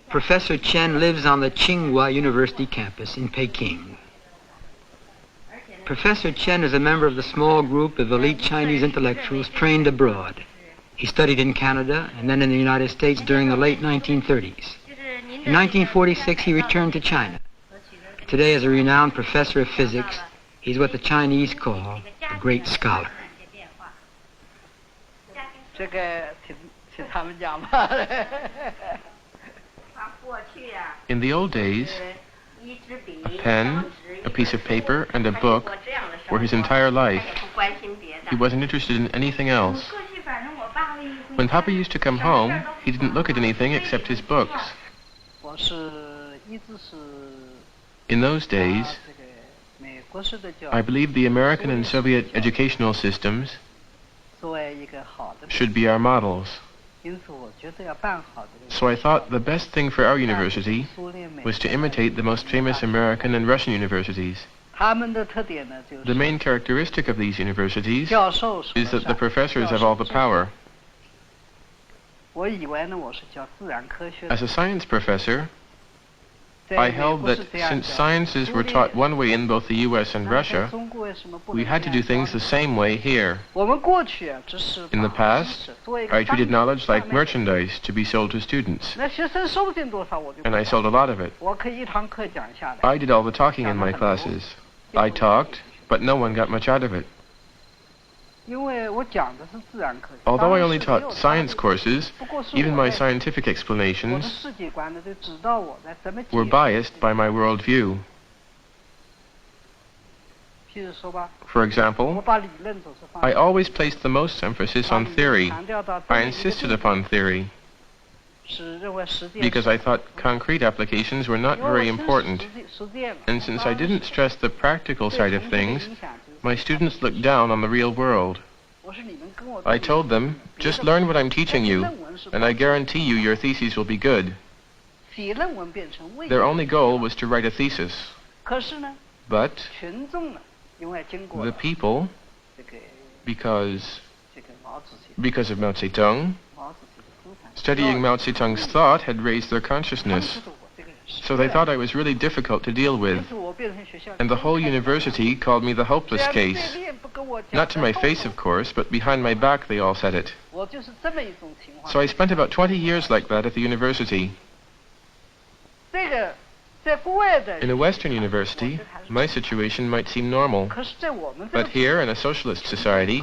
Professor Chen lives on the Tsinghua University campus in Peking. Professor Chen is a member of the small group of elite Chinese intellectuals trained abroad. He studied in Canada and then in the United States during the late 1930s. In 1946, he returned to China. Today, as a renowned professor of physics, he's what the Chinese call a great scholar. In the old days, a pen, a piece of paper, and a book were his entire life. He wasn't interested in anything else. When Papa used to come home, he didn't look at anything except his books. In those days, I believe the American and Soviet educational systems should be our models. So I thought the best thing for our university was to imitate the most famous American and Russian universities. The main characteristic of these universities is that the professors have all the power. As a science professor, I held that since sciences were taught one way in both the US and Russia, we had to do things the same way here. In the past, I treated knowledge like merchandise to be sold to students, and I sold a lot of it. I did all the talking in my classes. I talked, but no one got much out of it. Although I only taught science courses, even my scientific explanations were biased by my worldview. For example, I always placed the most emphasis on theory. I insisted upon theory because I thought concrete applications were not very important. And since I didn't stress the practical side of things, my students looked down on the real world. I told them, just learn what I'm teaching you, and I guarantee you your theses will be good. Their only goal was to write a thesis. But the people, because of Mao Zedong, studying Mao Zedong's thought had raised their consciousness. So they thought I was really difficult to deal with. And the whole university called me the hopeless case. Not to my face, of course, but behind my back they all said it. So I spent about 20 years like that at the university. In a Western university, my situation might seem normal. But here, in a socialist society,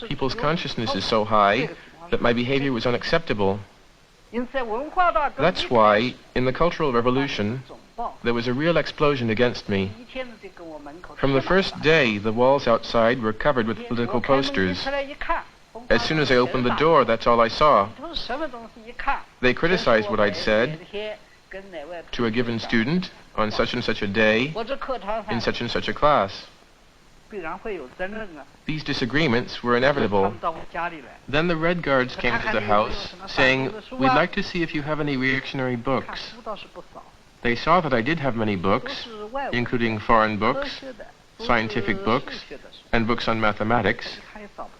people's consciousness is so high that my behavior was unacceptable. That's why, in the Cultural Revolution, there was a real explosion against me. From the first day, the walls outside were covered with political posters. As soon as I opened the door, that's all I saw. They criticized what I'd said to a given student on such and such a day in such and such a class. These disagreements were inevitable. Then the Red Guards came to the house, saying, "We'd like to see if you have any reactionary books." They saw that I did have many books, including foreign books, scientific books, and books on mathematics.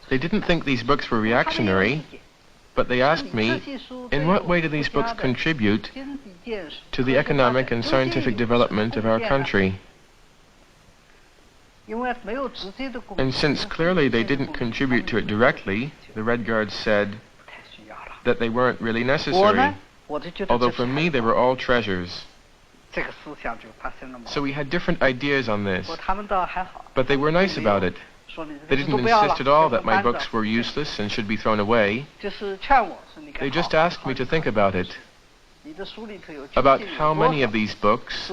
They didn't think these books were reactionary, but they asked me, in what way do these books contribute to the economic and scientific development of our country? And since clearly they didn't contribute to it directly, the Red Guards said that they weren't really necessary, although for me they were all treasures. So we had different ideas on this, but they were nice about it. They didn't insist at all that my books were useless and should be thrown away. They just asked me to think about it, about how many of these books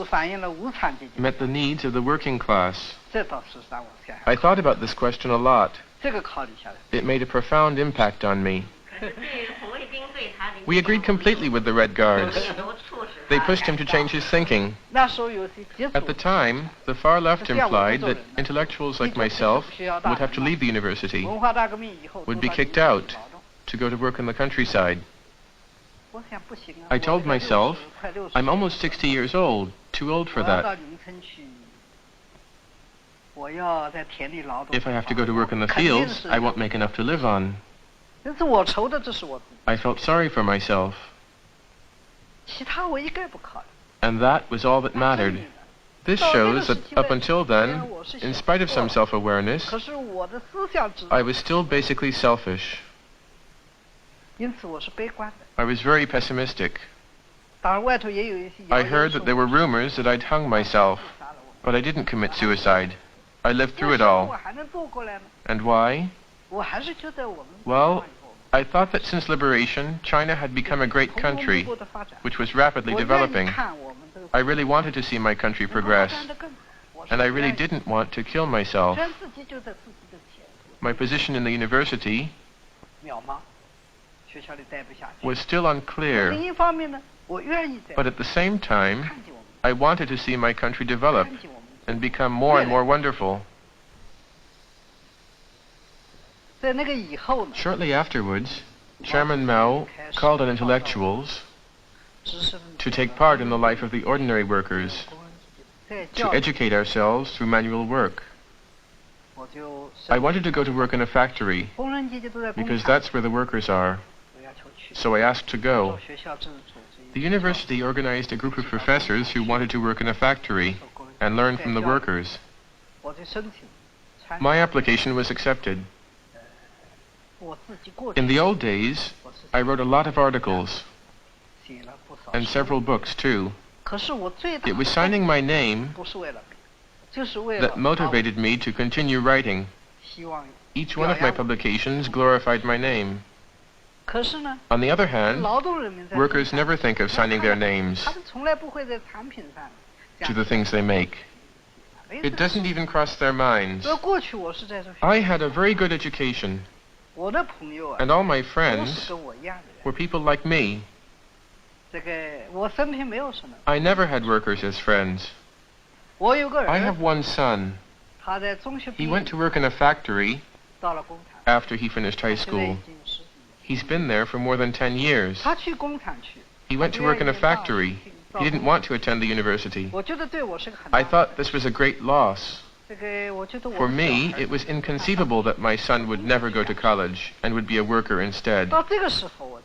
met the needs of the working class. I thought about this question a lot. It made a profound impact on me. We agreed completely with the Red Guards. They pushed him to change his thinking. At the time, the far left implied that intellectuals like myself would have to leave the university, would be kicked out, to go to work in the countryside. I told myself, I'm almost 60 years old, too old for that. If I have to go to work in the fields, I won't make enough to live on. I felt sorry for myself. And that was all that mattered. This shows that up until then, in spite of some self-awareness, I was still basically selfish. I was very pessimistic. I heard that there were rumors that I'd hung myself, but I didn't commit suicide. I lived through it all. And why? Well, I thought that since liberation, China had become a great country, which was rapidly developing. I really wanted to see my country progress, and I really didn't want to kill myself. My position in the university was still unclear, but at the same time, I wanted to see my country develop and become more and more wonderful. Shortly afterwards, Chairman Mao called on intellectuals to take part in the life of the ordinary workers, to educate ourselves through manual work. I wanted to go to work in a factory, because that's where the workers are, so I asked to go. The university organized a group of professors who wanted to work in a factory and learn from the workers. My application was accepted. In the old days, I wrote a lot of articles, and several books too. It was signing my name that motivated me to continue writing. Each one of my publications glorified my name. On the other hand, workers never think of signing their names to the things they make. It doesn't even cross their minds. I had a very good education, and all my friends were people like me. I never had workers as friends. I have one son. He went to work in a factory after he finished high school. He's been there for more than 10 years. He went to work in a factory. He didn't want to attend the university. I thought this was a great loss. For me, it was inconceivable that my son would never go to college and would be a worker instead.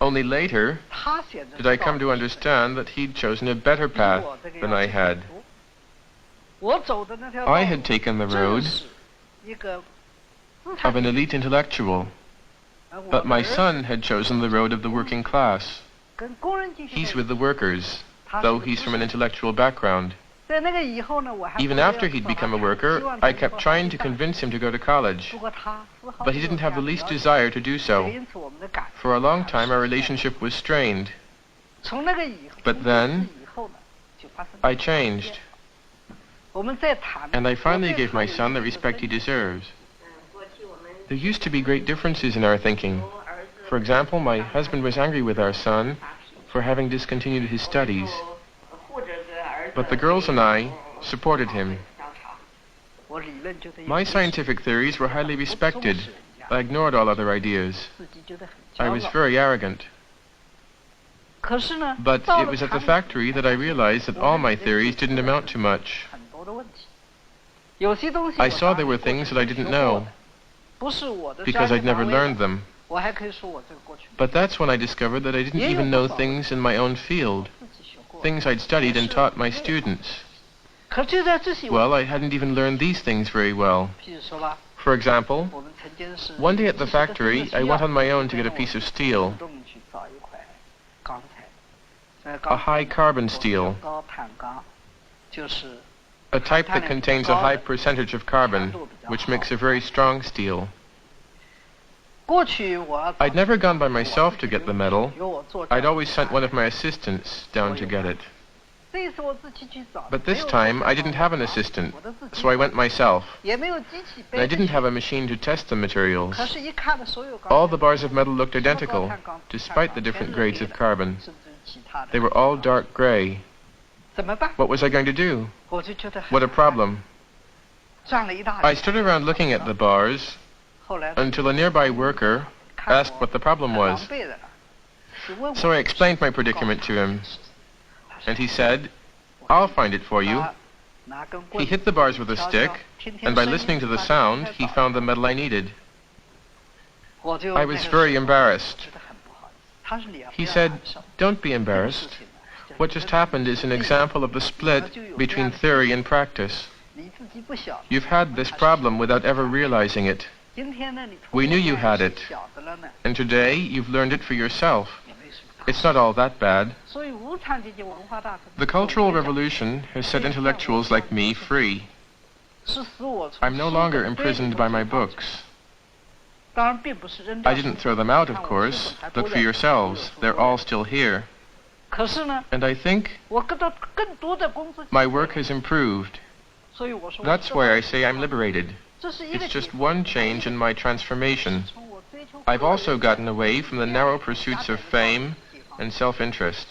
Only later did I come to understand that he'd chosen a better path than I had. I had taken the road of an elite intellectual, but my son had chosen the road of the working class. He's with the workers, though he's from an intellectual background. Even after he'd become a worker, I kept trying to convince him to go to college, but he didn't have the least desire to do so. For a long time, our relationship was strained. But then, I changed, and I finally gave my son the respect he deserves. There used to be great differences in our thinking. For example, my husband was angry with our son for having discontinued his studies. But the girls and I supported him. My scientific theories were highly respected. I ignored all other ideas. I was very arrogant. But it was at the factory that I realized that all my theories didn't amount to much. I saw there were things that I didn't know, because I'd never learned them. But that's when I discovered that I didn't even know things in my own field, things I'd studied and taught my students. Well, I hadn't even learned these things very well. For example, one day at the factory, I went on my own to get a piece of steel, a high carbon steel, a type that contains a high percentage of carbon, which makes a very strong steel. I'd never gone by myself to get the metal. I'd always sent one of my assistants down to get it. But this time, I didn't have an assistant, so I went myself. And I didn't have a machine to test the materials. All the bars of metal looked identical, despite the different grades of carbon. They were all dark gray. What was I going to do? What a problem. I stood around looking at the bars until a nearby worker asked what the problem was. So I explained my predicament to him, and he said, "I'll find it for you." He hit the bars with a stick, and by listening to the sound, he found the metal I needed. I was very embarrassed. He said, "Don't be embarrassed. What just happened is an example of the split between theory and practice. You've had this problem without ever realizing it. We knew you had it, and today you've learned it for yourself. It's not all that bad." The Cultural Revolution has set intellectuals like me free. I'm no longer imprisoned by my books. I didn't throw them out, of course. Look for yourselves. They're all still here. And I think my work has improved. That's why I say I'm liberated. It's just one change in my transformation. I've also gotten away from the narrow pursuits of fame and self-interest.